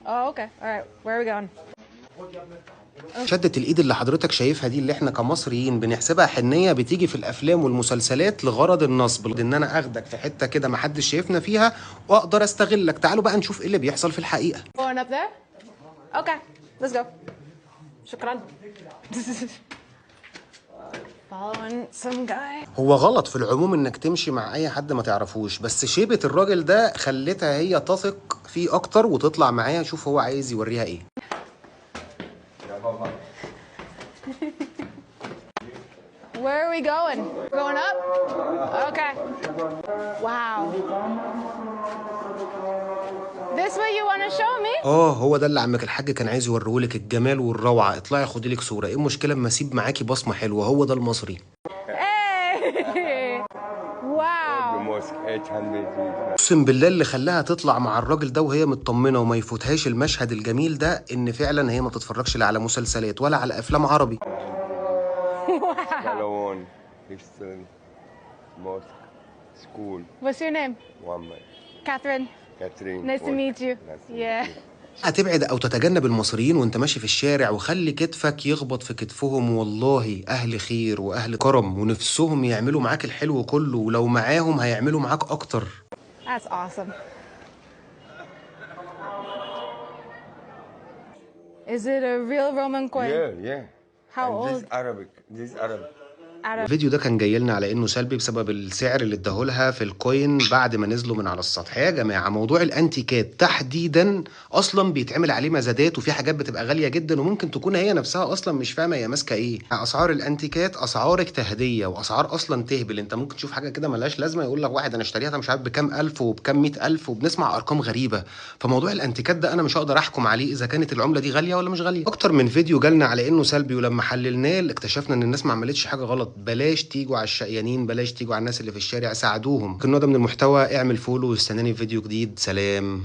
Oh, okay. All right. Where are we going? شدة الايد اللي حضرتك شايفها دي اللي احنا كمصريين بنحسبها حنية، بتيجي في الافلام والمسلسلات لغرض النصب، ان انا اخدك في حتة كده محدش شايفنا فيها واقدر استغلك. تعالوا بقى نشوف ايه اللي بيحصل في الحقيقة. Going up there? Okay. Let's go. شكرا. Following some guy. هو غلط في العموم انك تمشي مع اي حد ما تعرفوش، بس شيبة الراجل ده خلتها هي تثق فيه اكتر وتطلع معاه. شوف هو عايز يوريها ايه. Where are we going? Going up? Okay. Wow. This what you want to show me? هو ده اللي عمك الحاج كان عايز يوريهولك، الجمال والروعة. اطلعي خدي لك صورة، ايه المشكلة اما اسيب معاكي بصمة حلوة؟ هو ده المصري. Hey! Wow. اقسم بالله اللي خلاها تطلع مع الراجل ده وهي مطمنه وما يفوتهاش المشهد الجميل ده، ان فعلا هي ما تتفرجش لا على مسلسلات ولا على افلام عربي. What's your name? Catherine. Nice to meet you. Yeah. هتبعد او تتجنب المصريين وانت ماشي في الشارع، وخلي كتفك يخبط في كتفهم. والله اهل خير واهل كرم ونفسهم يعملوا معاك الحلو كله، ولو معاهم هيعملوا معاك اكتر. That's awesome. Is it a real Roman coin? Yeah. How And old? This Arabic. الفيديو ده كان جاي لنا على انه سلبي بسبب السعر اللي اداهولها في الكوين بعد ما نزلوا من على السطح. يا جماعه موضوع الانتيكات تحديدا اصلا بيتعمل عليه مزادات، وفي حاجات بتبقى غاليه جدا وممكن تكون هي نفسها اصلا مش فاهمه هي ماسكه ايه. اسعار الانتيكات اسعار اجتهاديه واسعار اصلا تهبل. انت ممكن تشوف حاجه كده ملهاش لازمه، يقول لك واحد انا اشتريتها مش عارف بكام الف وبكام 100,000، وبنسمع ارقام غريبه. فموضوع الانتيكات ده انا مش هقدر احكم عليه اذا كانت العمله دي غاليه ولا مش غاليه. اكتر من فيديو جالنا على انه سلبي، ولما حللناه اكتشفنا ان الناس ما عملتش حاجه غلط. بلاش تيجوا على الشقيانين، بلاش تيجوا على الناس اللي في الشارع، ساعدوهم. النوع ده من المحتوى اعمل فولو واستناني في فيديو جديد. سلام.